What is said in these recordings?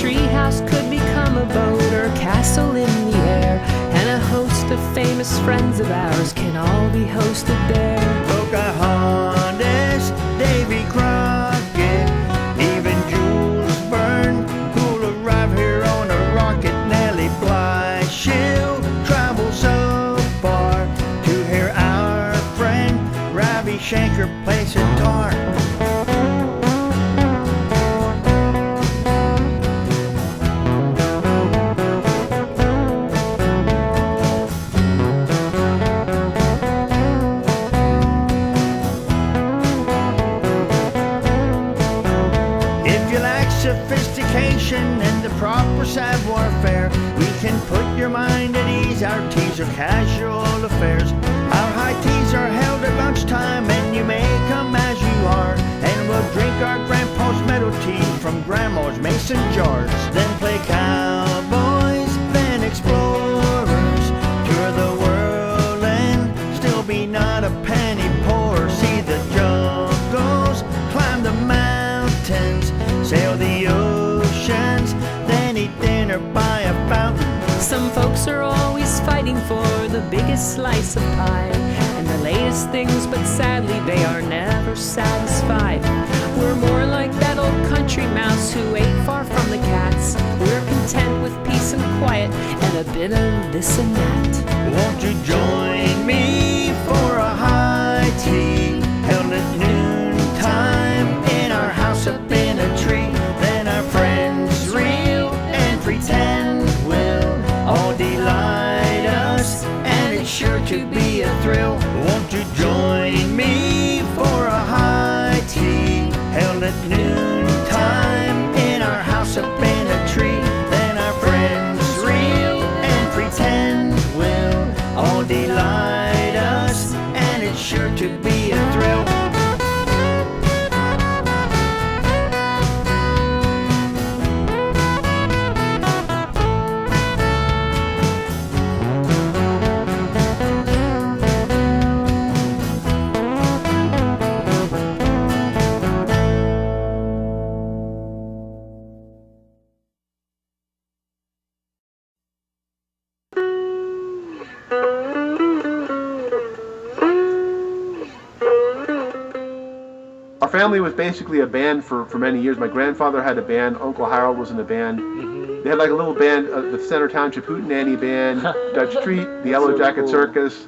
treehouse could become a boat or castle in the air, and a host of famous friends of ours can all be hosted there. Pocahontas, Davy Crockett, even Jules Verne, who'll arrive here on a rocket. Nellie Bly, she'll travel so far to hear our friend Ravi Shankar play sitar. Sophistication and the proper savoir-faire, we can put your mind at ease. Our teas are casual affairs. Our high teas are held at lunchtime, and you may come as you are, and we'll drink our grandpa's meadow tea from grandma's mason jars. Then play cowboys, then explorers, tour the world and still be not a penny poor. See the jungles, climb the mountains, sail the oceans, then eat dinner by a fountain. Some folks are always fighting for the biggest slice of pie and the latest things, but sadly they are never satisfied. We're more like that old country mouse who ate far from the cats. We're content with peace and quiet and a bit of this and that. Won't you join me for a high tea held at noontime in our house up in a tree? Then our friends reel and pretend will all delight us, and it's sure to be a thrill. Won't you join me for a high tea held at noontime in our house up in a tree? Then our friends reel and pretend will all delight us, and it's sure to be a thrill. Our family was basically a band for many years. My grandfather had a band. Uncle Harold was in a band. They had like a little band, the Center Township Hootenanny Band, Dutch Street, the Yellow Jacket Circus,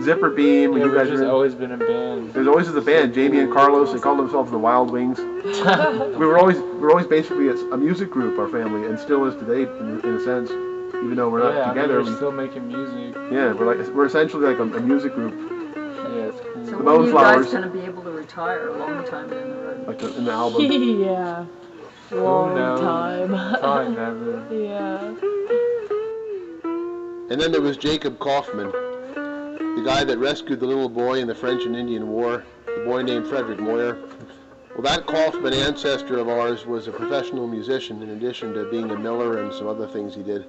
Zipper Beam. Yeah, we've just always been a band. There's always a band. Jamie and Carlos, they called themselves the Wild Wings. we were always basically a music group, our family, and still is today in a sense. Even though we're not together, we're still making music. Yeah, we're essentially like a music group. Yeah, it's cool. So when are you guys going to be able to retire a long time down the road? Like in the album. Yeah. Long time. Probably never. Yeah. And then there was Jacob Kaufman, the guy that rescued the little boy in the French and Indian War, the boy named Frederick Moyer. Well, that Kaufman ancestor of ours was a professional musician in addition to being a miller and some other things he did.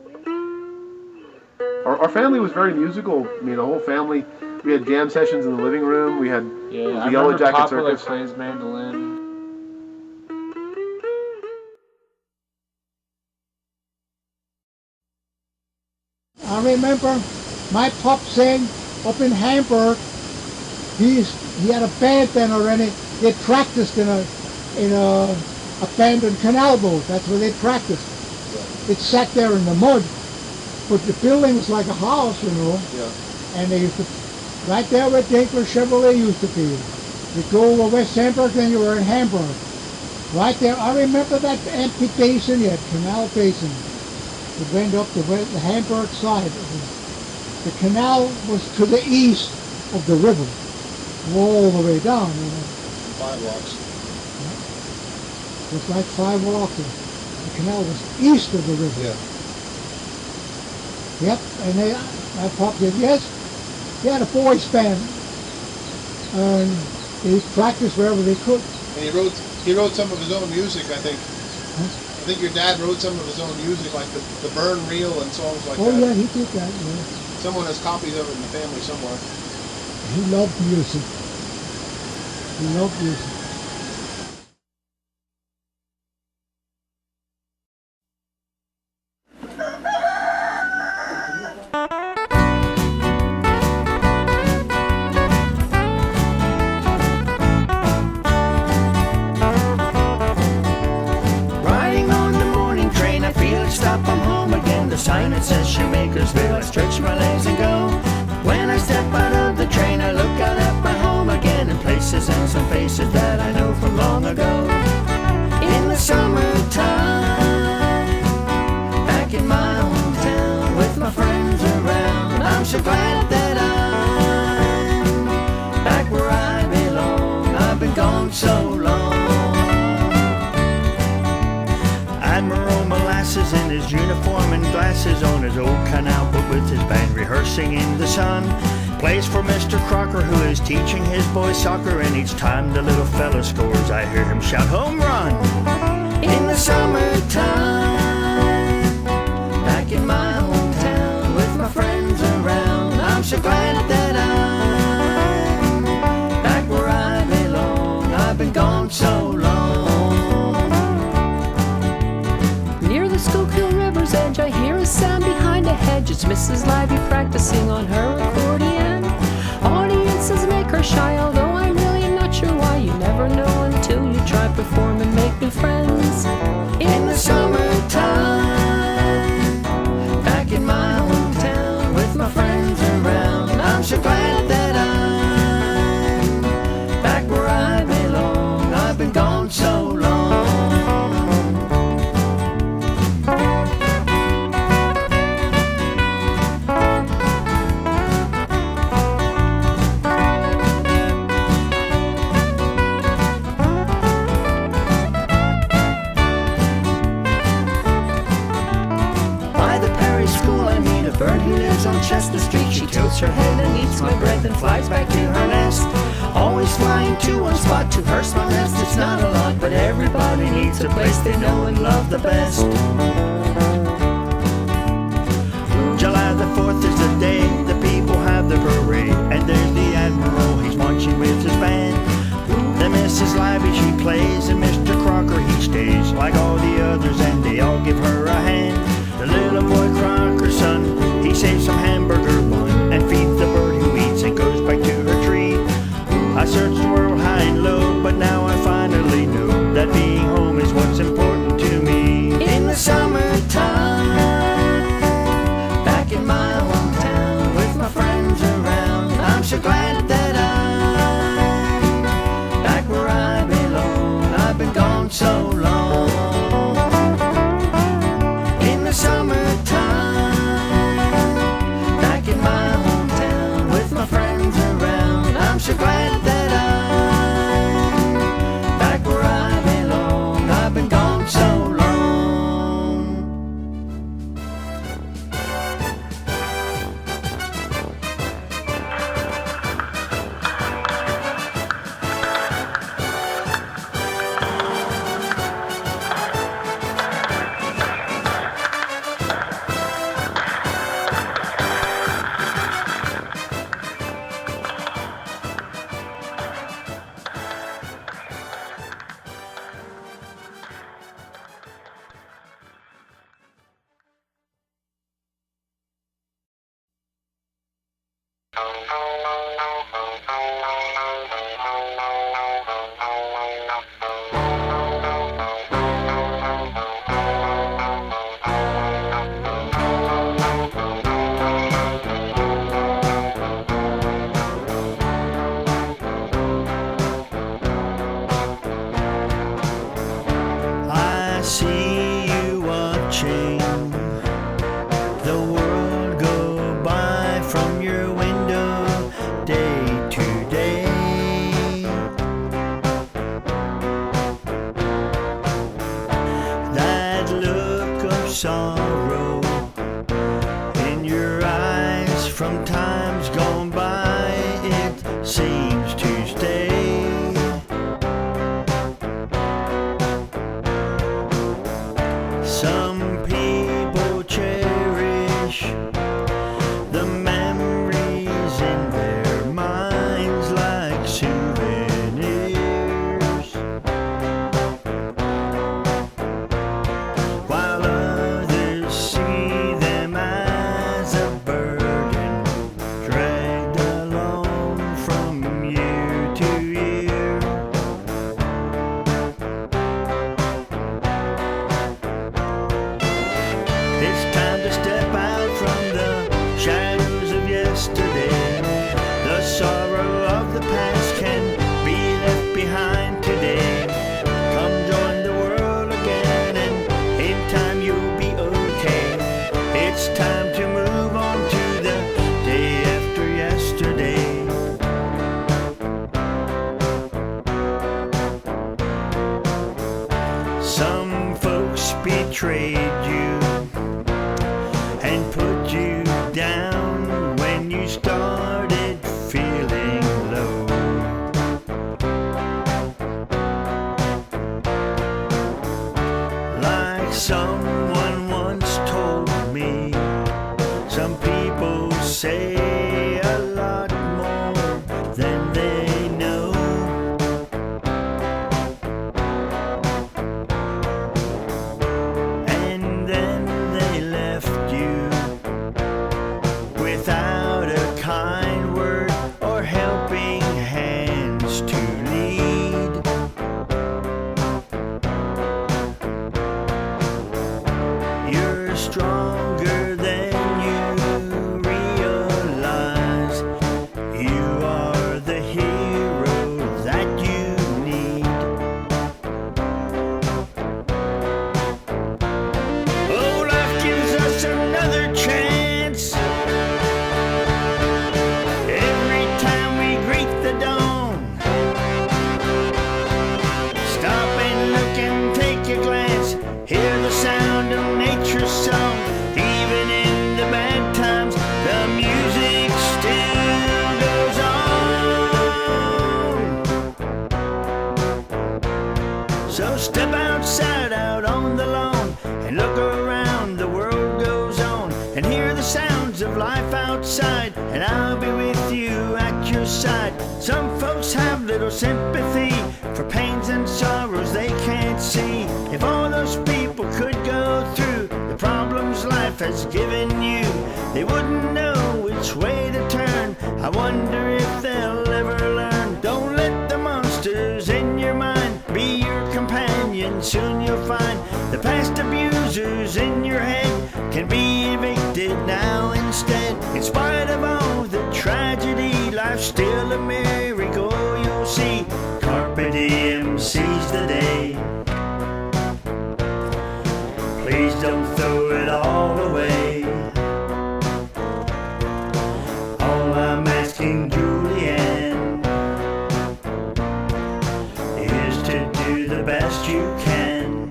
Our family was very musical. I mean, the whole family. We had jam sessions in the living room. We had the Yellow Jacket Circus. Plays mandolin. I remember my pop sang up in Hamburg. He had a band then already. They practiced in a abandoned canal boat. That's where they practiced. It sat there in the mud, but the building was like a house, you know. Yeah. And they used to, right there where Dinkler Chevrolet used to be. You go over West Hamburg, then you were in Hamburg. Right there, I remember that empty basin, you had canal basin. It went up the Hamburg side. The canal was to the east of the river, all the way down, you know. 5 walks. It was like 5 walks. The canal was east of the river. Yeah. Yep, and my pop said, yes, he had a boys band, and they practiced wherever they could. And he wrote some of his own music, I think. Huh? I think your dad wrote some of his own music, like the Burn Reel and songs like that. Oh yeah, he did that, yeah. Someone has copies of it in the family somewhere. He loved music. He loved music. says Shoemakersville. I stretch my legs and go. When I step out of the train, I look out at my home again, and places and some faces that I know from long ago. In the summertime, back in my hometown, with my friends around, I'm so glad that I'm back where I belong. I've been gone so long. Admiral Molasses in his uniform and glasses, on his old canal boat with his band rehearsing in the sun, plays for Mr. Crocker, who is teaching his boys soccer, and each time the little fella scores, I hear him shout, home run! In the summertime, back in my hometown, with my friends around, I'm so glad that I'm back where I belong. I've been gone so long. Near the Schuylkill River's edge, I hear a sound behind a hedge. It's Mrs. Lively practicing on her accordion. Audiences make her shy, although I'm really not sure why. You never know until you try, perform, and make new friends. In the summertime, back in my hometown, with my friends around, I'm so glad that I'm back where I belong. I've been gone so long. Bird who lives on Chestnut Street. She tilts her head and eats my bread, then flies back to her nest. Always flying to one spot, to her small nest. It's not a lot, but everybody needs a place they know and love the best. July the 4th is the day the people have the parade, and there's the Admiral, he's marching with his band. The Mrs. Lively, she plays, and Mr. Crocker, he stays like all the others, and they all give her a hand. The little boy Crocker's son, he saves some hamburger bun and feeds the bird who eats and goes back to her tree. I searched the world high and low, but now I finally know that being home is what's important to me. In the summertime, back in my hometown, with my friends around, I'm so glad that I'm back where I belong. I've been gone so long. In the summertime, back in my hometown, with my friends around, I'm so glad that I'm back where I belong. I've been gone so long. Sorrow in your eyes from times gone by, it seems to stay. Some people cherish the memories in their minds like souvenirs, while others see them as a burden dragged along from year to year. betrayed you and put you down when you started feeling low. Like someone once told me, some people say a lot more than they know. And then they left you without a kind word or helping hands to lead. You're stronger than you realize. You are the hero that you need. Oh, life gives us another chance. Every time we greet the dawn, stop and look and take a glance. Hear the sound of nature's song. Even in the bad times, the music still goes on. So step outside, out on the lawn, and look around. The world goes on, and hear the sounds of life outside. And I'll be with you at your side. Some folks have little sympathy for pains and sorrows they can't see. If all those people could go through the problems life has given you, they wouldn't know which way to turn. I wonder if they'll ever learn. Don't let the monsters in your mind be your companion. Soon you'll find the past abusers in your head can be evicted now instead. In spite of all the tragedy, life's still a miracle, you'll see. Carpe diem, seize the day. Please don't throw it all away. All I'm asking, Julianne, is to do the best you can.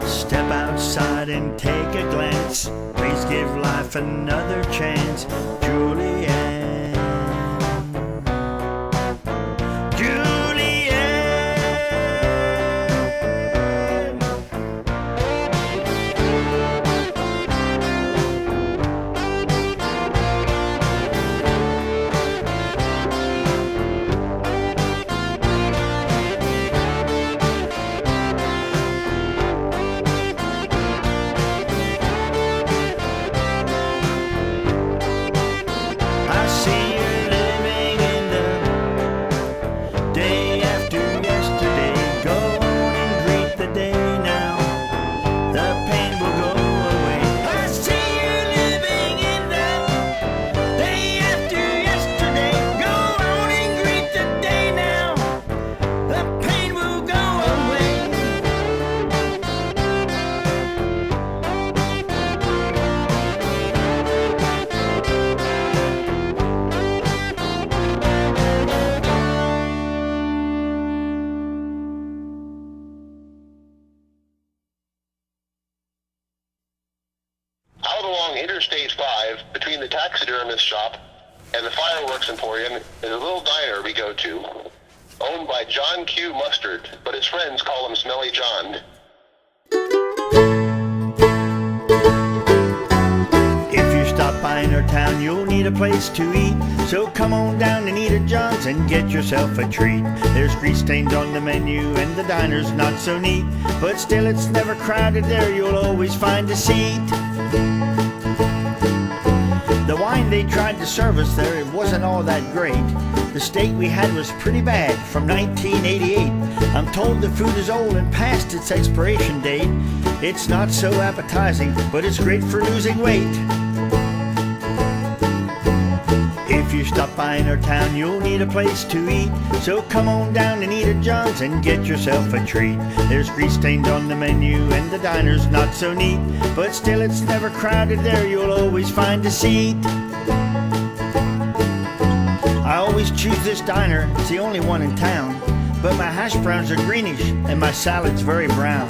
Step outside and take a glance. Please give life another chance, Julianne. Out along Interstate 5, between the taxidermist shop and the fireworks emporium, is a little diner we go to, owned by John Q. Mustard, but his friends call him Smelly John. If you stop by in our town, you'll need a place to eat. So come on down and eat at John's and get yourself a treat. There's grease stains on the menu and the diner's not so neat, but still it's never crowded there, you'll always find a seat. The wine they tried to serve us there, it wasn't all that great. The steak we had was pretty bad, from 1988. I'm told the food is old and past its expiration date. It's not so appetizing, but it's great for losing weight. If you stop by in our town, you'll need a place to eat. So come on down and eat at John's and get yourself a treat. There's grease stains on the menu and the diner's not so neat, but still it's never crowded there, you'll always find a seat. I always choose this diner, it's the only one in town, but my hash browns are greenish and my salad's very brown.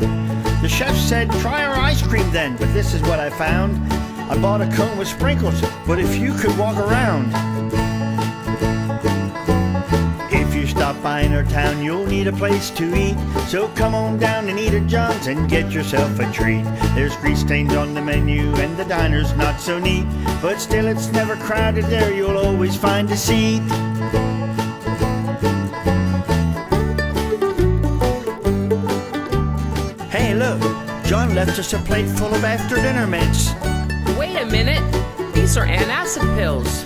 The chef said, try our ice cream then, but this is what I found. I bought a cone with sprinkles, but if you could walk around. If you stop by in our town, you'll need a place to eat. So come on down and eat at John's and get yourself a treat. There's grease stains on the menu and the diner's not so neat, but still it's never crowded there, you'll always find a seat. Hey look, John left us a plate full of after dinner mints. Wait a minute, these are antacid pills.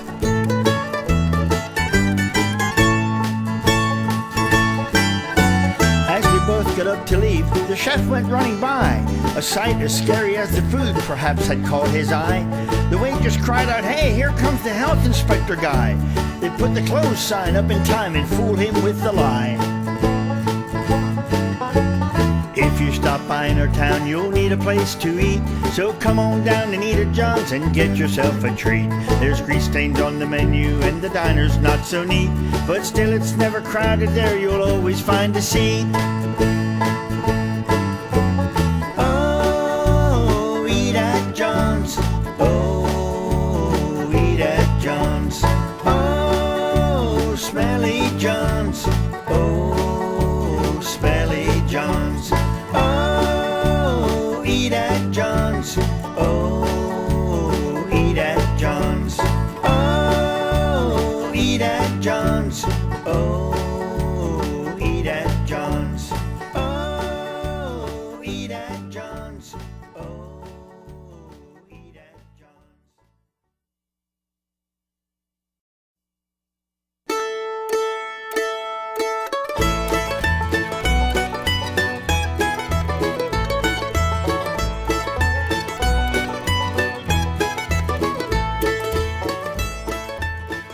As we both got up to leave, the chef went running by. A sight as scary as the food perhaps had caught his eye. The waitress cried out, hey, here comes the health inspector guy. They put the closed sign up in time and fooled him with the lie. If you stop by in our town, you'll need a place to eat. So come on down and eat at John's and get yourself a treat. There's grease stains on the menu and the diner's not so neat, but still it's never crowded there, you'll always find a seat. Oh, eat at John's. Oh, eat at John's. Oh, smelly John's. Oh, smelly John's. Oh, eat at John's. Oh, eat at John's. Oh, eat at John's. Oh, eat at John's. Oh, eat at John's. Oh, eat at John's.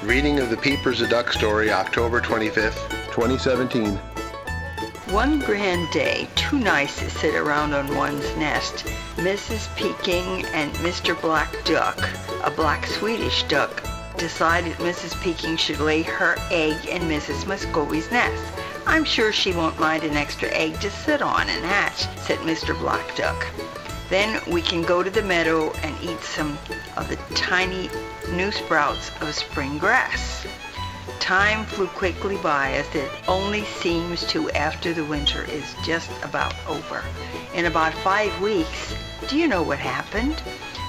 Reading of the Peepers a Duck story, October 25th, 2017. One grand day, two mice sit around on one's nest. Mrs. Peking and Mr. Black Duck, a black Swedish duck, decided Mrs. Peking should lay her egg in Mrs. Muscovy's nest. I'm sure she won't mind an extra egg to sit on and hatch, said Mr. Black Duck. Then we can go to the meadow and eat some of the tiny new sprouts of spring grass. Time flew quickly by, as it only seems to after the winter is just about over. In about 5 weeks, do you know what happened?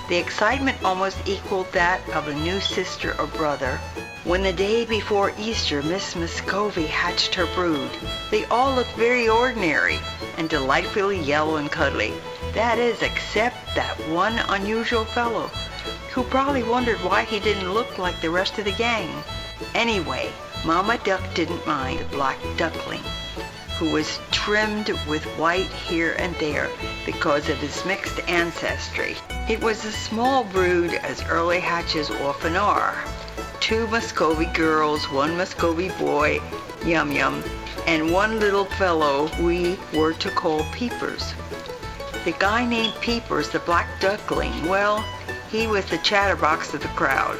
The excitement almost equaled that of a new sister or brother. When the day before Easter, Miss Muscovy hatched her brood, they all looked very ordinary and delightfully yellow and cuddly. That is, except that one unusual fellow, who probably wondered why he didn't look like the rest of the gang. Anyway, Mama Duck didn't mind the black duckling, who was trimmed with white here and there because of his mixed ancestry. It was a small brood, as early hatches often are. 2 Muscovy girls, 1 Muscovy boy, Yum Yum, and 1 little fellow we were to call Peepers. The guy named Peepers, the black duckling, well, he was the chatterbox of the crowd.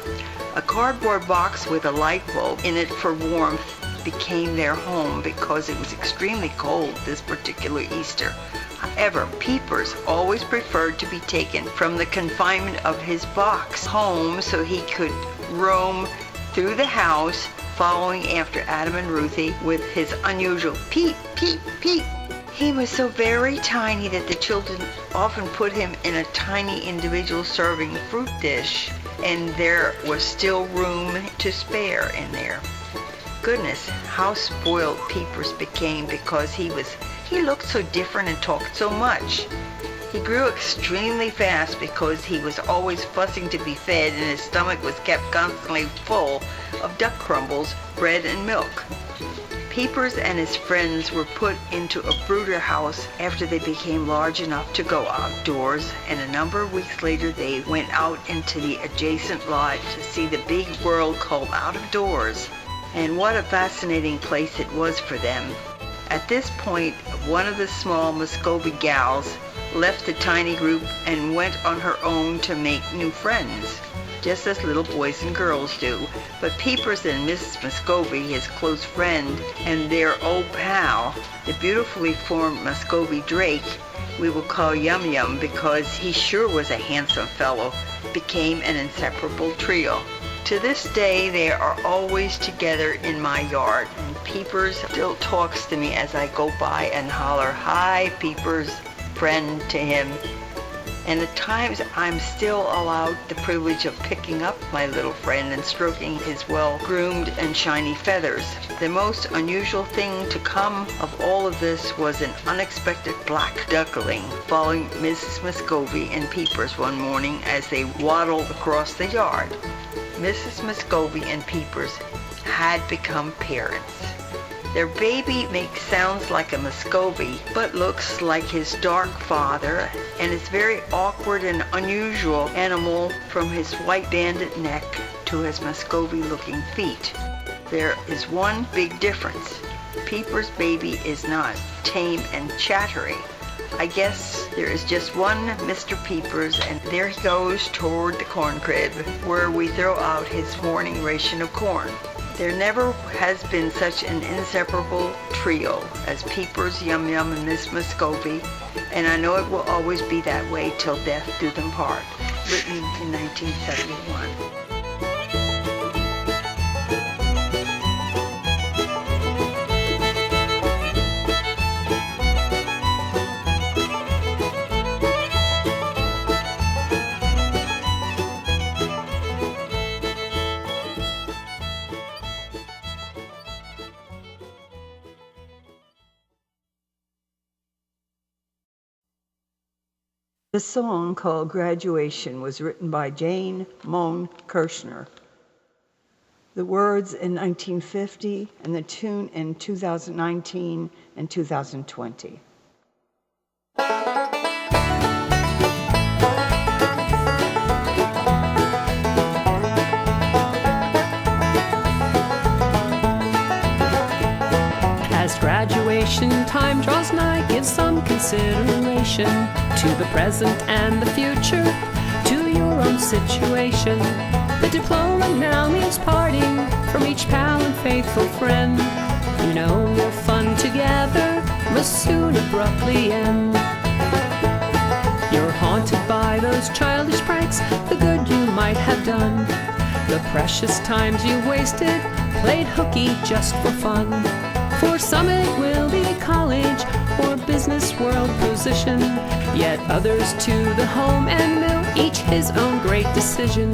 A cardboard box with a light bulb in it for warmth became their home because it was extremely cold this particular Easter. However, Peepers always preferred to be taken from the confinement of his box home so he could roam through the house, following after Adam and Ruthie with his unusual peep, peep, peep. He was so very tiny that the children often put him in a tiny individual serving fruit dish, and there was still room to spare in there. Goodness, how spoiled Peepers became because he looked so different and talked so much. He grew extremely fast because he was always fussing to be fed, and his stomach was kept constantly full of duck crumbles, bread, and milk. Peepers and his friends were put into a brooder house after they became large enough to go outdoors, and a number of weeks later they went out into the adjacent lot to see the big world called out of doors. And what a fascinating place it was for them. At this point, one of the small Muscovy gals left the tiny group and went on her own to make new friends, just as little boys and girls do. But Peepers and Mrs. Muscovy, his close friend, and their old pal, the beautifully formed Muscovy Drake, we will call Yum Yum because he sure was a handsome fellow, became an inseparable trio. To this day, they are always together in my yard, and Peepers still talks to me as I go by and holler, "Hi, Peepers," friend to him. And at times I'm still allowed the privilege of picking up my little friend and stroking his well-groomed and shiny feathers. The most unusual thing to come of all of this was an unexpected black duckling following Mrs. Muscovy and Peepers one morning as they waddled across the yard. Mrs. Muscovy and Peepers had become parents. Their baby makes sounds like a Muscovy, but looks like his dark father, and is very awkward and unusual animal from his white banded neck to his Muscovy-looking feet. There is one big difference. Peepers' baby is not tame and chattery. I guess there is just one Mr. Peepers, and there he goes toward the corn crib, where we throw out his morning ration of corn. There never has been such an inseparable trio as Peepers, Yum Yum, and Miss Muscovy, and I know it will always be that way till death do them part. Written in 1971. The song called Graduation was written by Jane Moan Kershner. The words in 1950 and the tune in 2019 and 2020. As graduation time draws nigh, give some consideration to the present and the future, to your own situation. The diploma now means parting from each pal and faithful friend. You know your fun together must soon abruptly end. You're haunted by those childish pranks, the good you might have done, the precious times you wasted, played hooky just for fun. For some it will be college or business world position, yet others to the home and mill, each his own great decision.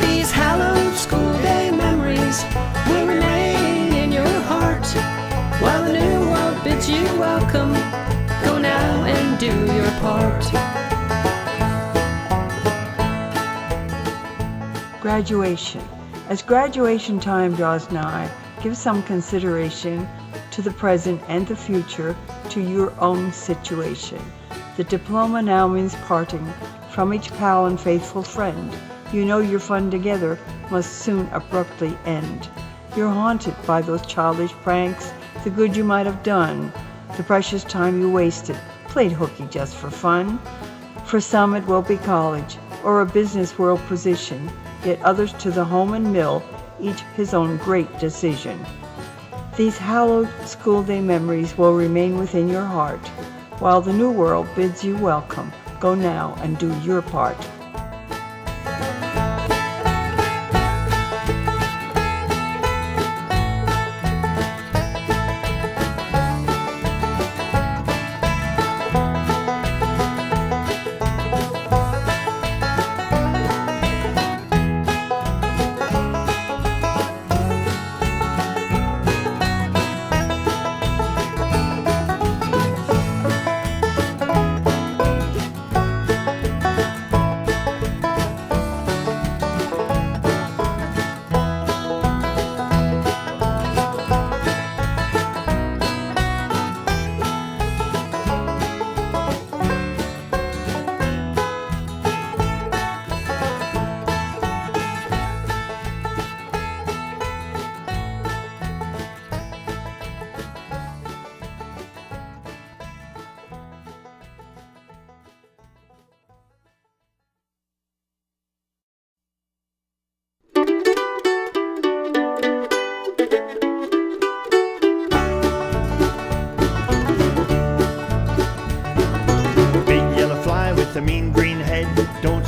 These hallowed school day memories will remain in your heart, while the new world bids you welcome. Go now and do your part. Graduation. As graduation time draws nigh, give some consideration to the present and the future, to your own situation. The diploma now means parting from each pal and faithful friend. You know your fun together must soon abruptly end. You're haunted by those childish pranks, the good you might have done, the precious time you wasted, played hooky just for fun. For some it will be college or a business world position, yet others to the home and mill, each his own great decision. These hallowed school day memories will remain within your heart, while the new world bids you welcome. Go now and do your part.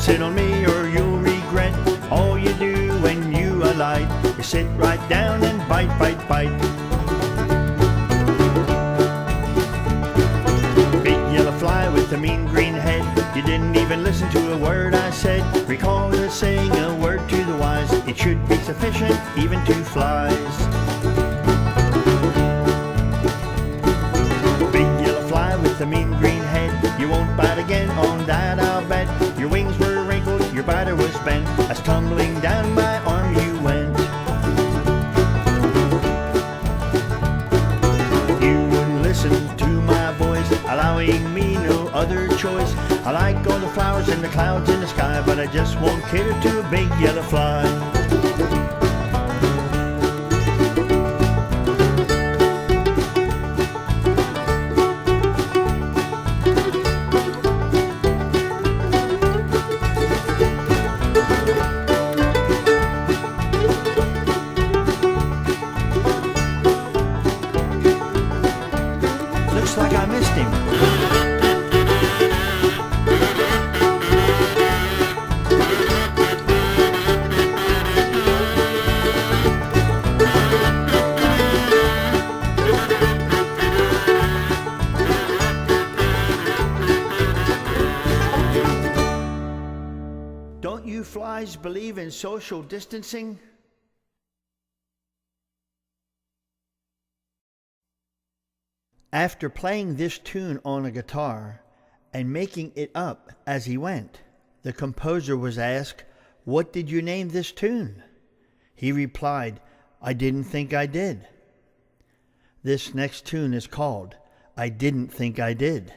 sit on me or you'll regret. All you do when you alight is sit right down and bite, bite, bite. Big yellow fly with a mean green head, you didn't even listen to a word I said. Recall the saying, a word to the wise, it should be sufficient even to flies. Big yellow fly with a mean green head, you won't bite again, on that I'll bet. Your wings were wrinkled, your biter was bent, as tumbling down my arm you went. You wouldn't listen to my voice, allowing me no other choice. I like all the flowers and the clouds in the sky, but I just won't cater to a big yellow fly. Looks like I missed him. Don't you flies believe in social distancing? After playing this tune on a guitar and making it up as he went, the composer was asked, "What did you name this tune?" He replied, "I didn't think I did." This next tune is called "I Didn't Think I Did."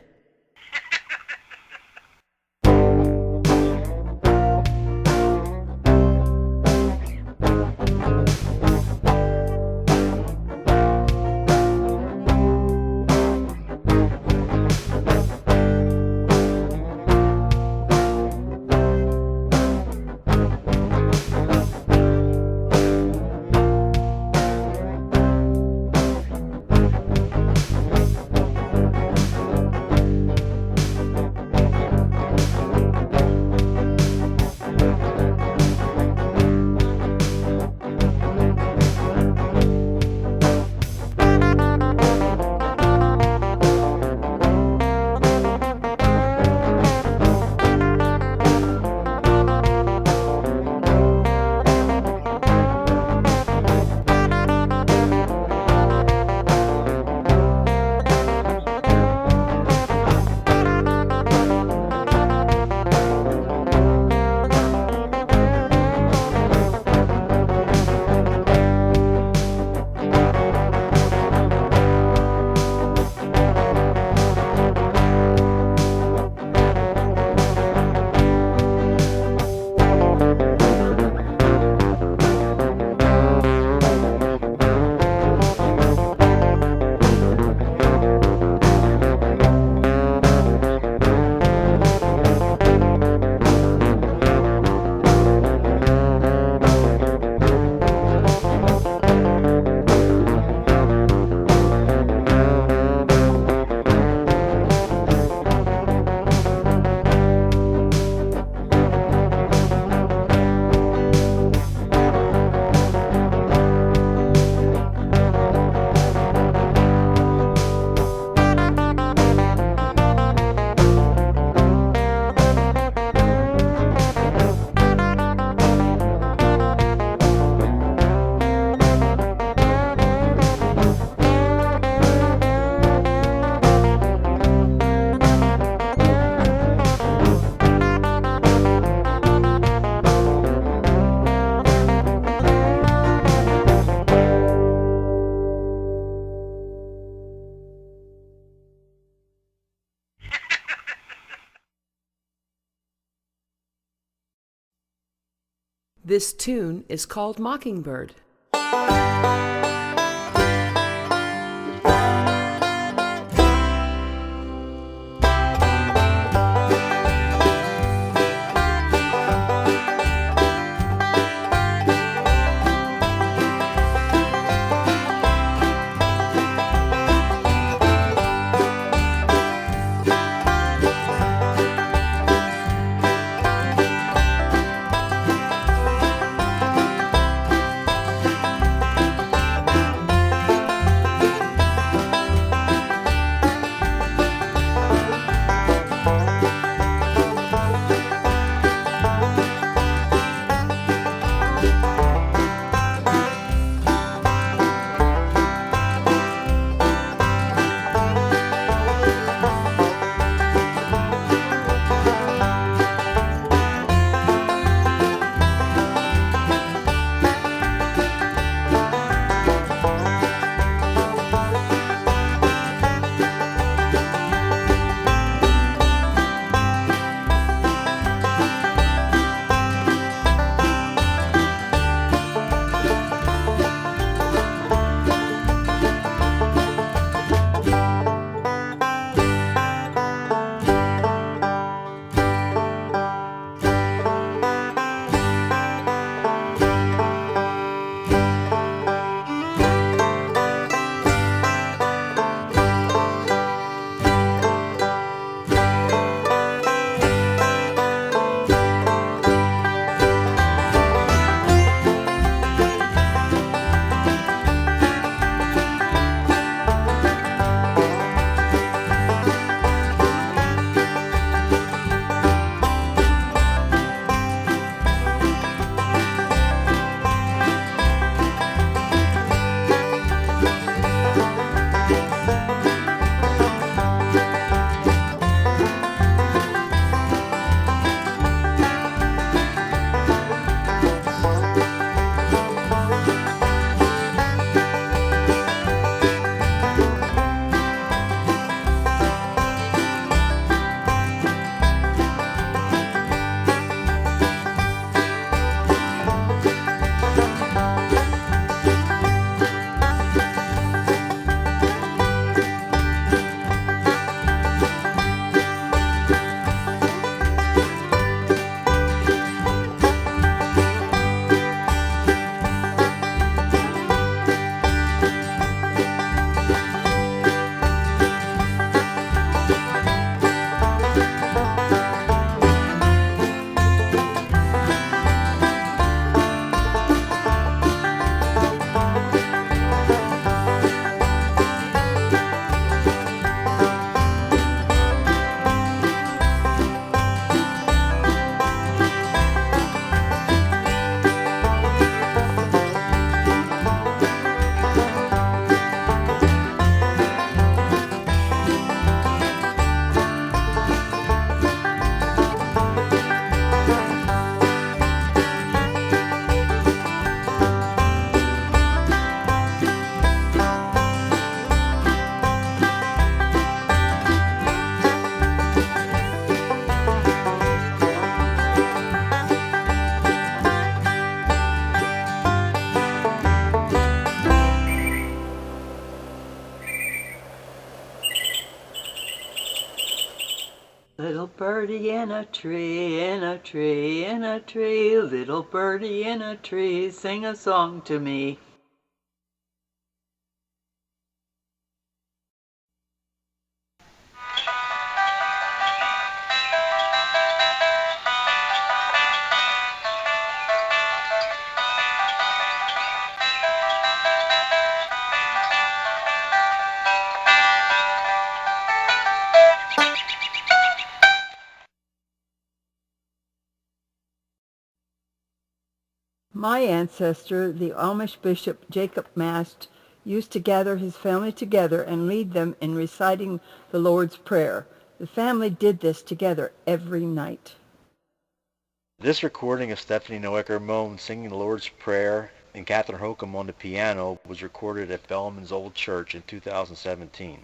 This tune is called Mockingbird. Little birdie in a tree, in a tree, in a tree, little birdie in a tree, sing a song to me. My ancestor, the Amish Bishop Jacob Mast, used to gather his family together and lead them in reciting the Lord's Prayer. The family did this together every night. This recording of Stephanie Noecker Moan singing the Lord's Prayer and Catherine Holcomb on the piano was recorded at Bellman's Old Church in 2017.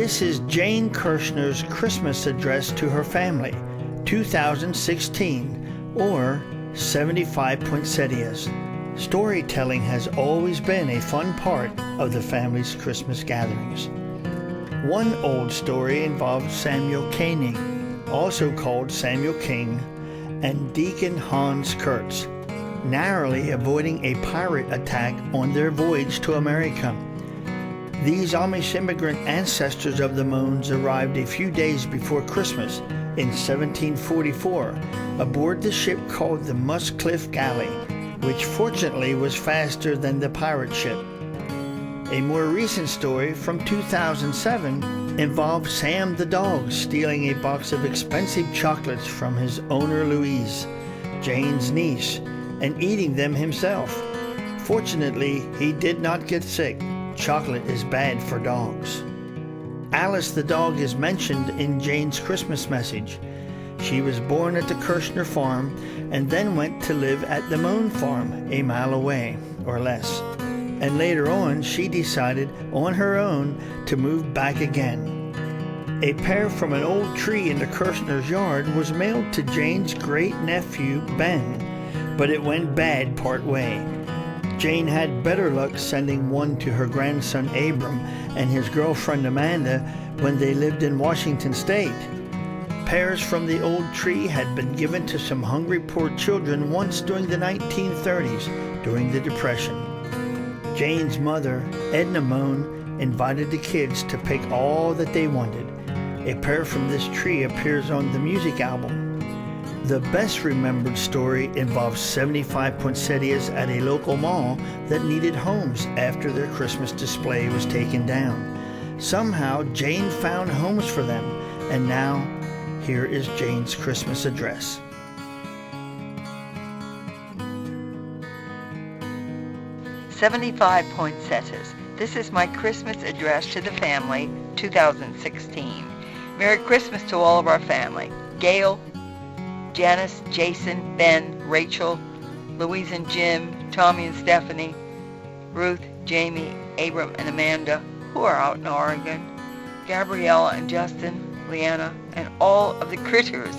This is Jane Kershner's Christmas address to her family, 2016, or 75 poinsettias. Storytelling has always been a fun part of the family's Christmas gatherings. One old story involved Samuel Koenig, also called Samuel King, and Deacon Hans Kurtz, narrowly avoiding a pirate attack on their voyage to America. These Amish immigrant ancestors of the Mohns arrived a few days before Christmas in 1744 aboard the ship called the Muscliffe Galley, which fortunately was faster than the pirate ship. A more recent story from 2007 involved Sam the dog stealing a box of expensive chocolates from his owner Louise, Jane's niece, and eating them himself. Fortunately, he did not get sick. Chocolate is bad for dogs. Alice the dog is mentioned in Jane's Christmas message. She was born at the Kershner farm and then went to live at the Mohn farm, a mile away or less. And later on, she decided on her own to move back again. A pear from an old tree in the Kershner's yard was mailed to Jane's great-nephew, Ben, but it went bad part way. Jane had better luck sending one to her grandson Abram and his girlfriend Amanda when they lived in Washington State. Pears from the old tree had been given to some hungry poor children once during the 1930s, during the Depression. Jane's mother, Edna Mohn, invited the kids to pick all that they wanted. A pear from this tree appears on the music album. The best remembered story involves 75 poinsettias at a local mall that needed homes after their Christmas display was taken down. Somehow, Jane found homes for them, and now, here is Jane's Christmas address. 75 poinsettias. This is my Christmas address to the family, 2016. Merry Christmas to all of our family. Gail, Janice, Jason, Ben, Rachel, Louise and Jim, Tommy and Stephanie, Ruth, Jamie, Abram and Amanda, who are out in Oregon, Gabriella and Justin, Leanna, and all of the critters,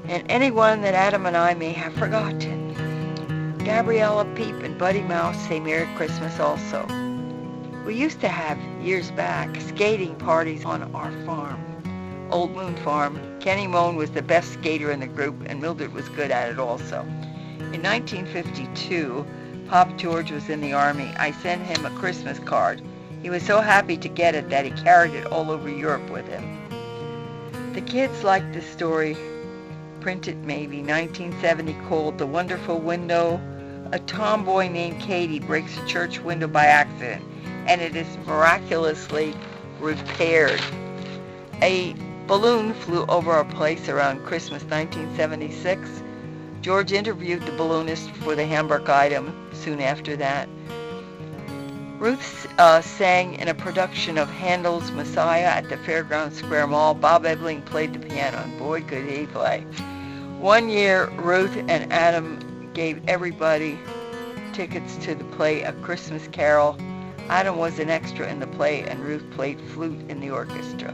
and anyone that Adam and I may have forgotten. Gabriella, Peep, and Buddy Mouse say Merry Christmas also. We used to have, years back, skating parties on our farm, Old Moon Farm. Kenny Mohn was the best skater in the group, and Mildred was good at it also. In 1952, Pop George was in the Army. I sent him a Christmas card. He was so happy to get it that he carried it all over Europe with him. The kids liked the story, printed maybe 1970, called The Wonderful Window. A tomboy named Katie breaks a church window by accident, and it is miraculously repaired. A balloon flew over our place around Christmas 1976. George interviewed the balloonist for the Hamburg item soon after that. Ruth sang in a production of Handel's Messiah at the Fairgrounds Square Mall. Bob Ebling played the piano, and boy could he play. One year, Ruth and Adam gave everybody tickets to the play A Christmas Carol. Adam was an extra in the play, and Ruth played flute in the orchestra.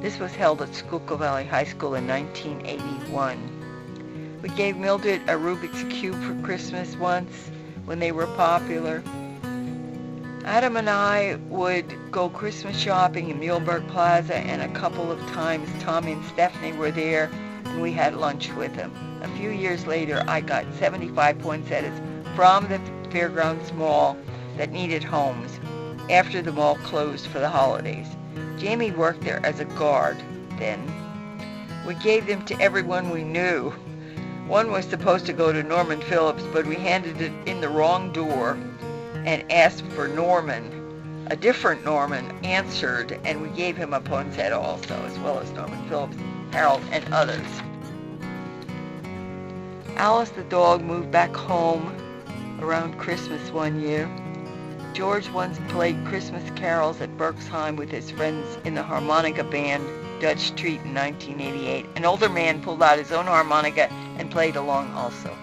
This was held at Schuylkill Valley High School in 1981. We gave Mildred a Rubik's Cube for Christmas once when they were popular. Adam and I would go Christmas shopping in Muhlenberg Plaza, and a couple of times Tommy and Stephanie were there, and we had lunch with them. A few years later, I got 75 poinsettias from the Fairgrounds Mall that needed homes after the mall closed for the holidays. Jamie worked there as a guard then. We gave them to everyone we knew. One was supposed to go to Norman Phillips, but we handed it in the wrong door and asked for Norman. A different Norman answered, and we gave him a poinsettia also, as well as Norman Phillips, Harold, and others. Alice the dog moved back home around Christmas one year. George once played Christmas carols at Berksheim with his friends in the harmonica band Dutch Street in 1988. An older man pulled out his own harmonica and played along also.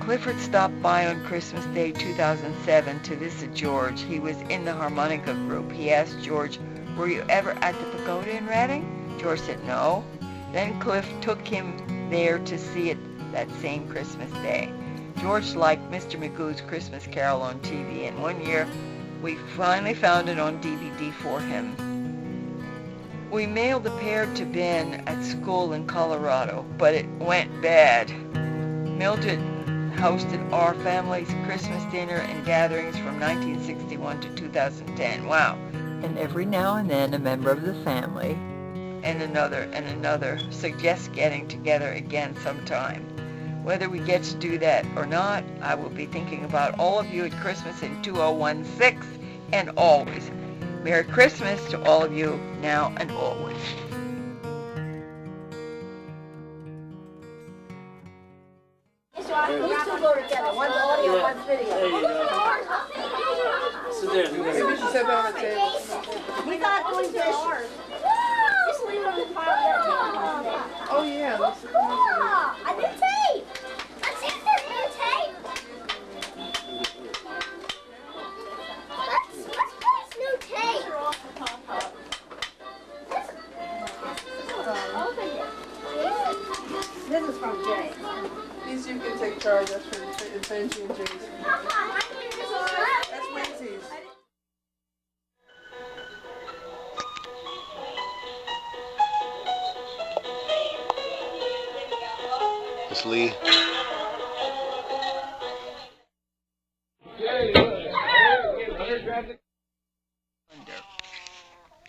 Clifford stopped by on Christmas Day 2007 to visit George. He was in the harmonica group. He asked George, "Were you ever at the pagoda in Reading?" George said no. Then Cliff took him there to see it that same Christmas Day. George liked Mr. Magoo's Christmas Carol on TV, and one year we finally found it on DVD for him. We mailed the pair to Ben at school in Colorado, but it went bad. Mildred hosted our family's Christmas dinner and gatherings from 1961 to 2010. Wow. And every now and then a member of the family And another suggests getting together again sometime. Whether we get to do that or not, I will be thinking about all of you at Christmas in 2016 and always. Merry Christmas to all of you now and always. These two go together. One's audio, one's video. Maybe she said that on the table. We got doing this. Just leave it on the pile. Oh yeah. A new tape. Let's see if there's new tape. Let's place new tape. Open it. This is from Jay. These you can take charge. That's for Benji and Jason. That's Lindsay's. Miss Lee.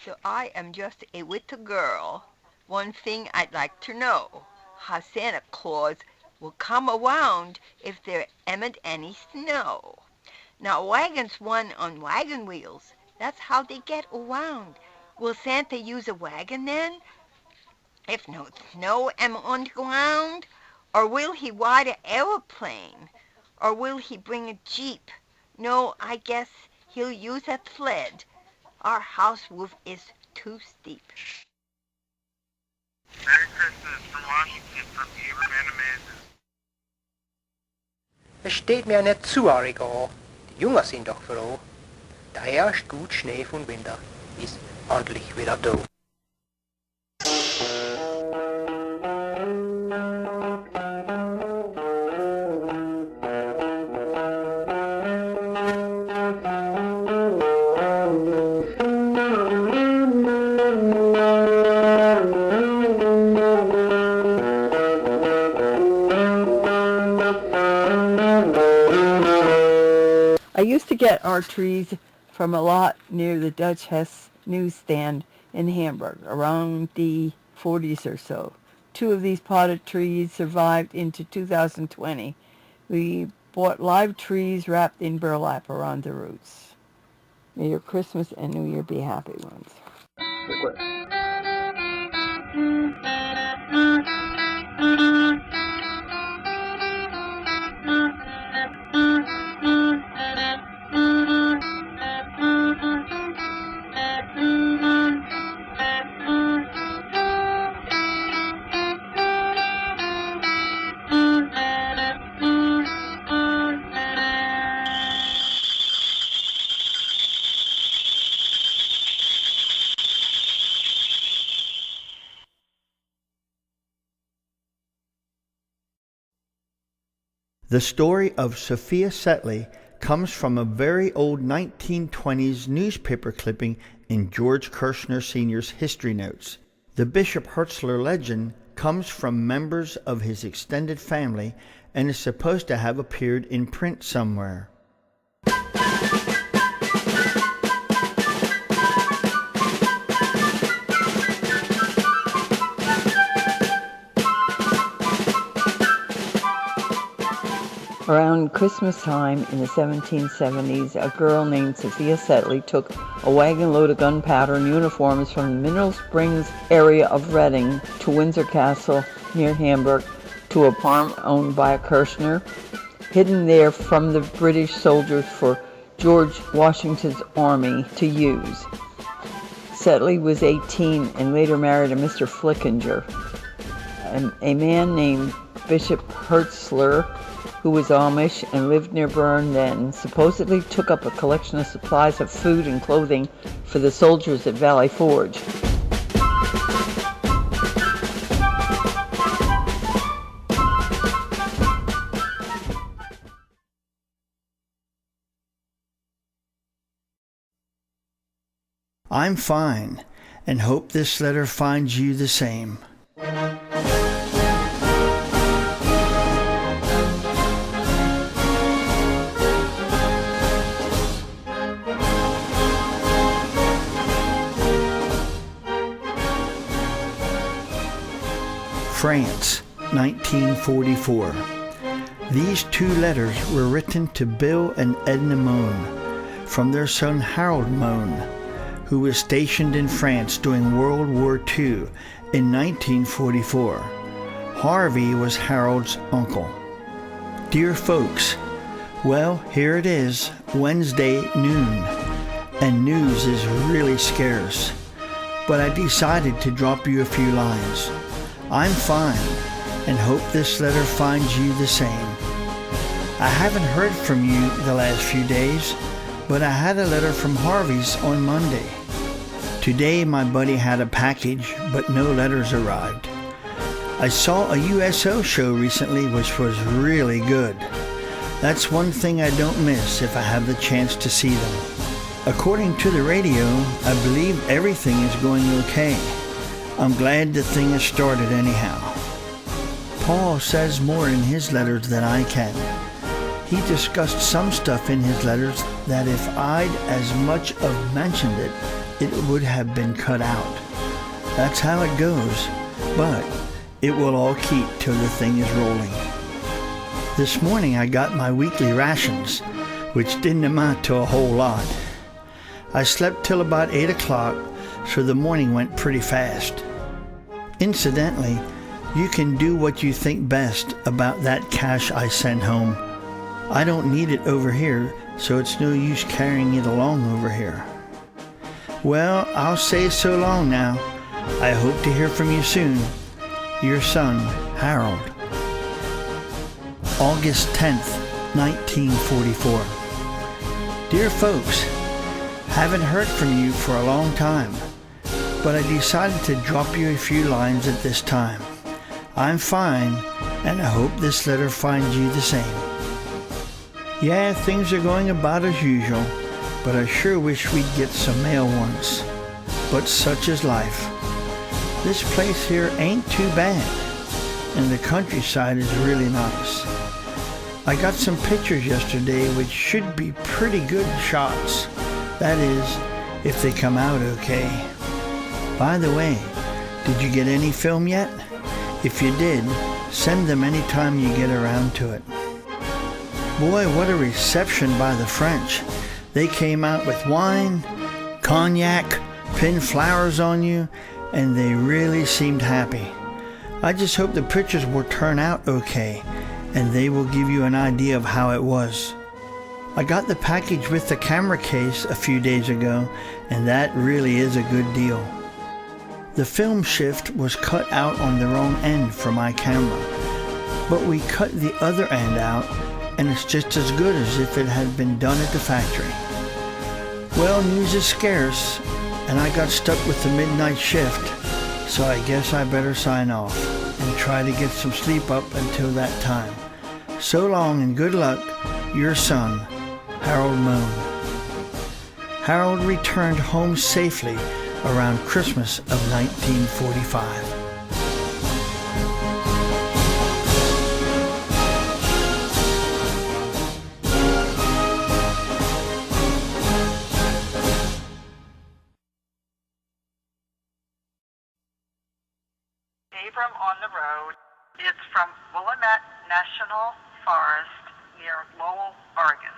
So I am just a little girl. One thing I'd like to know, how Santa Claus will come around if there ain't any snow. Now wagons run on wagon wheels. That's how they get around. Will Santa use a wagon then? If no snow am on the ground? Or will he ride an aeroplane? Or will he bring a jeep? No, I guess he'll use a sled. Our house roof is too steep. Merry Christmas from Washington, from Abraham and Amanda. Es steht mir nicht zu, Arigo. Die Jünger sind doch froh. Da herrscht gut Schnee von Winter. Ist ordentlich wieder da. I used to get our trees from a lot near the Dutch Hess newsstand in Hamburg around the 40s or so. 2 of these potted trees survived into 2020. We bought live trees wrapped in burlap around the roots. May your Christmas and New Year be happy ones. The story of Sophia Setley comes from a very old 1920s newspaper clipping in George Kershner Sr.'s history notes. The Bishop Hertzler legend comes from members of his extended family and is supposed to have appeared in print somewhere. Around Christmas time in the 1770s, a girl named Sophia Setley took a wagon load of gunpowder and uniforms from the Mineral Springs area of Reading to Windsor Castle near Hamburg to a farm owned by a Kershner, hidden there from the British soldiers for George Washington's army to use. Setley was 18 and later married a Mr. Flickinger. A man named Bishop Hertzler, who was Amish and lived near Bern then, supposedly took up a collection of supplies of food and clothing for the soldiers at Valley Forge. I'm fine, and hope this letter finds you the same. France, 1944. These two letters were written to Bill and Edna Mohn from their son Harold Mohn, who was stationed in France during World War II in 1944. Harvey was Harold's uncle. Dear folks, well, here it is, Wednesday noon, and news is really scarce. But I decided to drop you a few lines. I'm fine, and hope this letter finds you the same. I haven't heard from you the last few days, but I had a letter from Harvey's on Monday. Today my buddy had a package, but no letters arrived. I saw a USO show recently which was really good. That's one thing I don't miss if I have the chance to see them. According to the radio, I believe everything is going okay. I'm glad the thing has started anyhow. Paul says more in his letters than I can. He discussed some stuff in his letters that if I'd as much of mentioned it, it would have been cut out. That's how it goes, but it will all keep till the thing is rolling. This morning I got my weekly rations, which didn't amount to a whole lot. I slept till about 8 o'clock, so the morning went pretty fast. Incidentally, you can do what you think best about that cash I sent home. I don't need it over here, so it's no use carrying it along over here. Well, I'll say so long now. I hope to hear from you soon. Your son, Harold. August 10th, 1944. Dear folks, haven't heard from you for a long time, but I decided to drop you a few lines at this time. I'm fine, and I hope this letter finds you the same. Yeah, things are going about as usual, but I sure wish we'd get some mail once. But such is life. This place here ain't too bad, and the countryside is really nice. I got some pictures yesterday which should be pretty good shots. That is, if they come out okay. By the way, did you get any film yet? If you did, send them anytime you get around to it. Boy, what a reception by the French. They came out with wine, cognac, pinned flowers on you, and they really seemed happy. I just hope the pictures will turn out okay, and they will give you an idea of how it was. I got the package with the camera case a few days ago, and that really is a good deal. The film shift was cut out on the wrong end for my camera, but we cut the other end out, and it's just as good as if it had been done at the factory. Well, news is scarce, and I got stuck with the midnight shift, so I guess I better sign off and try to get some sleep up until that time. So long and good luck, your son, Harold Mohn. Harold returned home safely around Christmas of 1945. Abram on the Road. It's from Willamette National Forest near Lowell, Oregon.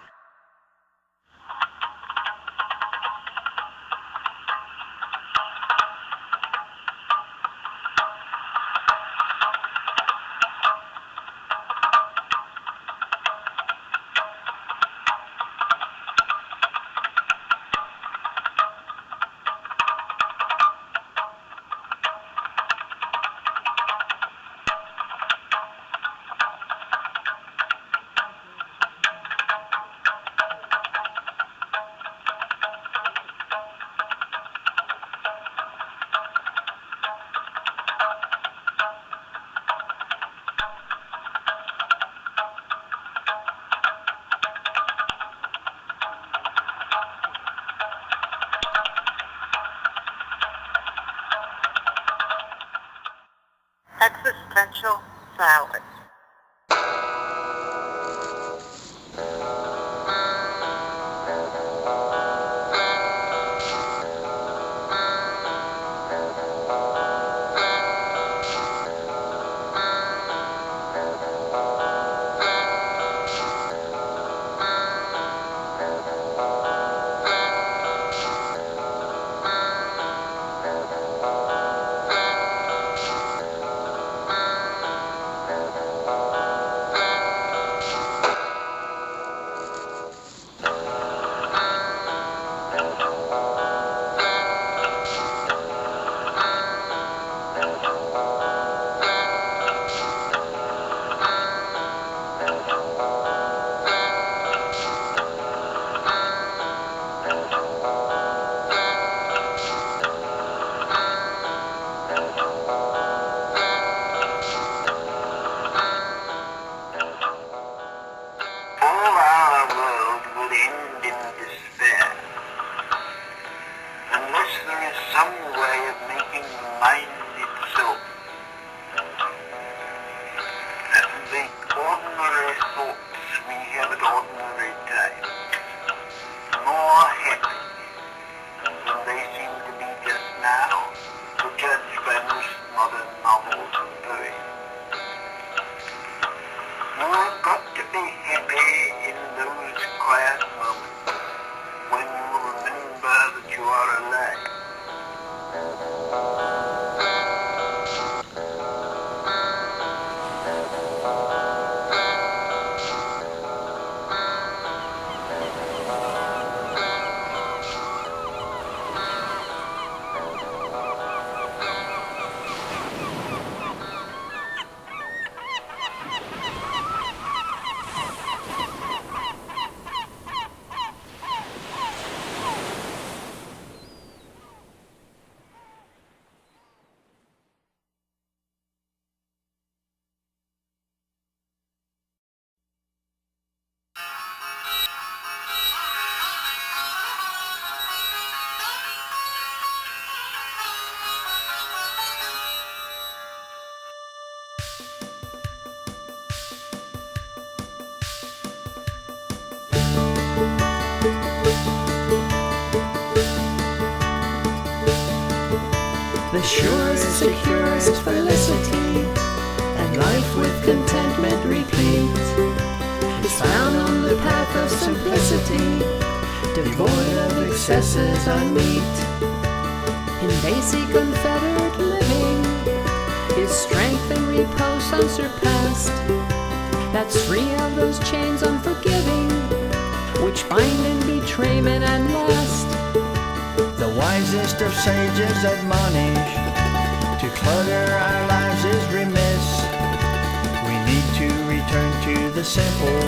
Existential salad. when you will remember that you are alive. The surest, securest felicity, and life with contentment replete, is found on the path of simplicity, devoid of excesses unmeet. In basic unfettered living is strength and repose unsurpassed, that's free of those chains unforgiving, which bind and betray men and last. The wisest of sages admonish, to clutter our lives is remiss. We need to return to the simple,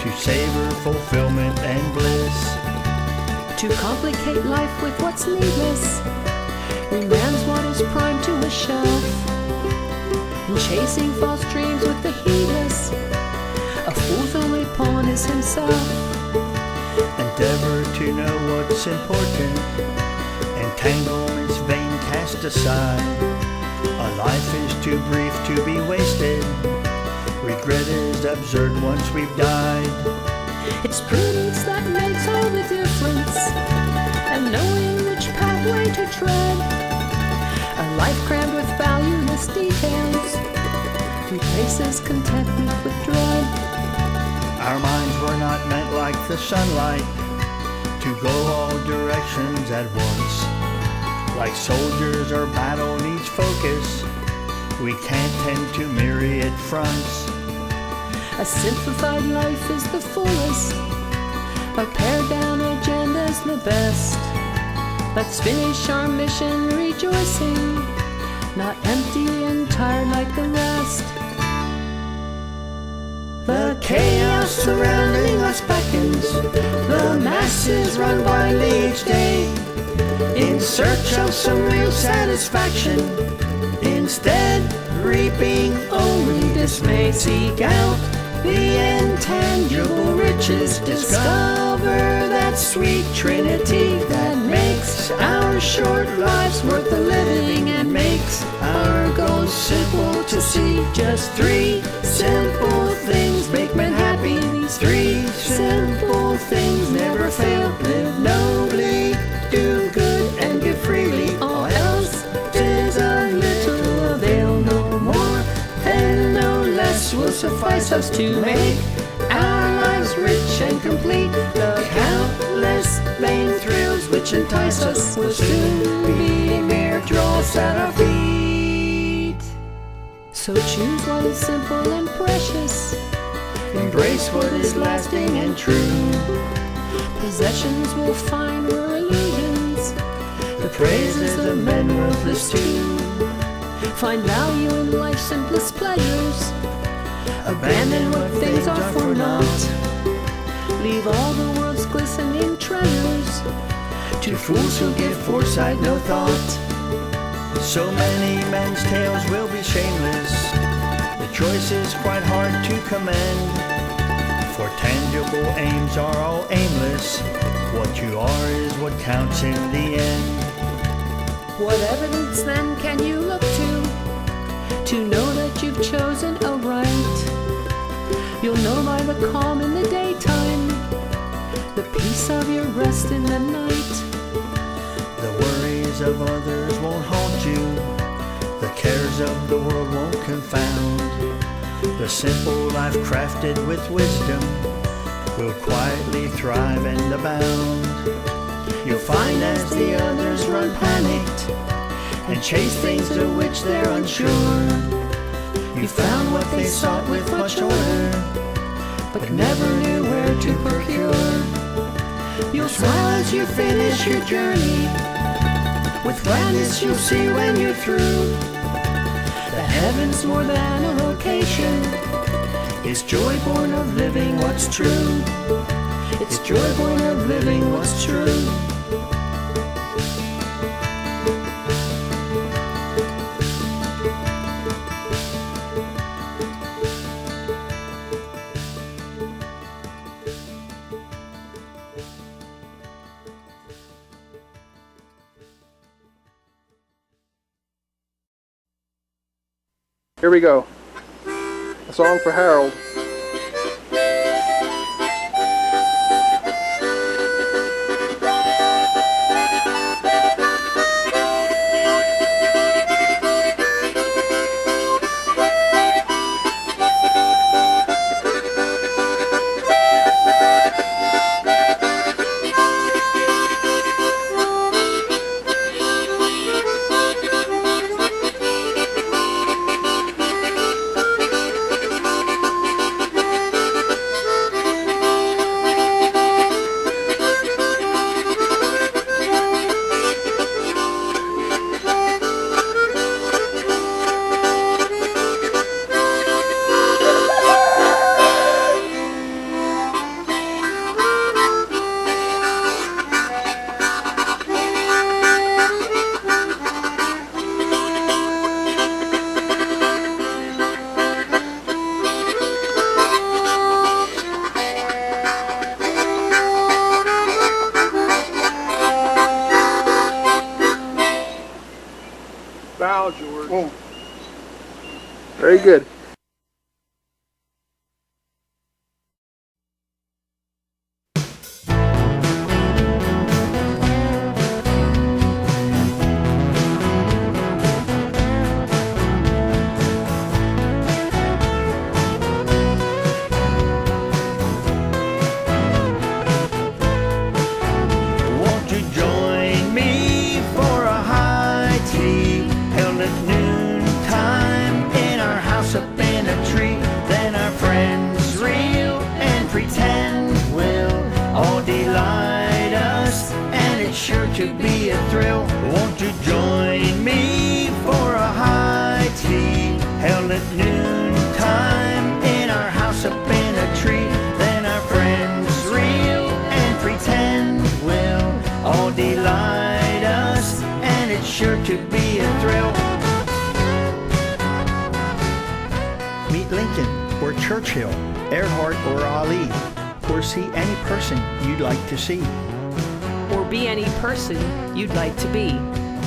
to savor fulfillment and bliss. To complicate life with what's needless remands what is primed to a shelf, and chasing false dreams with the heedless, a fool's only pawn is himself. Endeavor to know what's important, entanglements vain cast aside. A life is too brief to be wasted, regret is absurd once we've died. It's prudence that makes all the difference, and knowing which pathway to tread. A life crammed with valueless details replaces contentment with dread. Our minds were not meant like the sunlight, to go all directions at once. Like soldiers, our battle needs focus, we can't tend to myriad fronts. A simplified life is the fullest, a pared down agenda's the best. Let's finish our mission rejoicing, not empty and tired like the rest. The chaos surrounding us beckons, the masses run blindly each day, in search of some real satisfaction, instead reaping only dismay. Seek out the intangible riches, discover that sweet trinity that makes our short lives worth the living, and makes our goals simple to see. Just three simple things make men happy. These three simple things never fail. Live nobly, do good, and give freely. All else is of little avail. No more and no less will suffice us to make our lives rich and complete. The countless vain thrills which entice us will soon be mere dross at our feet. So choose what is simple and precious, embrace what is lasting and true. Possessions will find were illusions, the praises of men worthless too. Find value in life's simplest pleasures, abandon what things are for naught. Leave all the world's glistening treasures to fools who give foresight no thought. So many men's tales will be shameless, the choice is quite hard to commend, for tangible aims are all aimless, what you are is what counts in the end. What evidence then can you look to know that you've chosen aright? You'll know by the calm in the daytime, the peace of your rest in the night. The worries of others won't haunt you, the cares of the world won't confound. The simple life crafted with wisdom will quietly thrive and abound. You'll find as the others run panicked and chase things to which they're unsure, you found what they sought with much order, but never knew where to procure. You'll smile as you finish your journey, with gladness you'll see when you're through. The heaven's more than a location, it's joy born of living what's true. It's joy born of living what's true. Here we go. A song for Harold. Bow, George. Oh. Very good. Won't you join me for a high tea held at noontime in our house up in a tree? Then our friends reel and pretend will all delight us, and it's sure to be a thrill. Won't you join me for a high tea held at noontime in our house up in a tree? Then our friends reel and pretend will all delight us, and it's sure to be a thrill. Meet Lincoln or Churchill, Earhart or Ali, or see any person you'd like to see. Or be any person you'd like to be.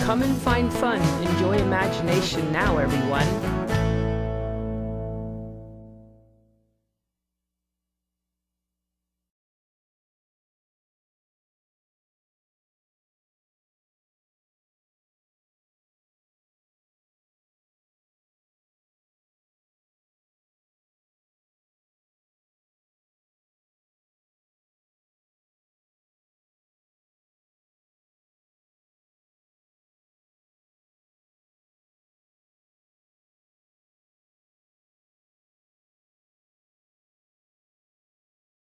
Come and find fun, enjoy imagination now, everyone.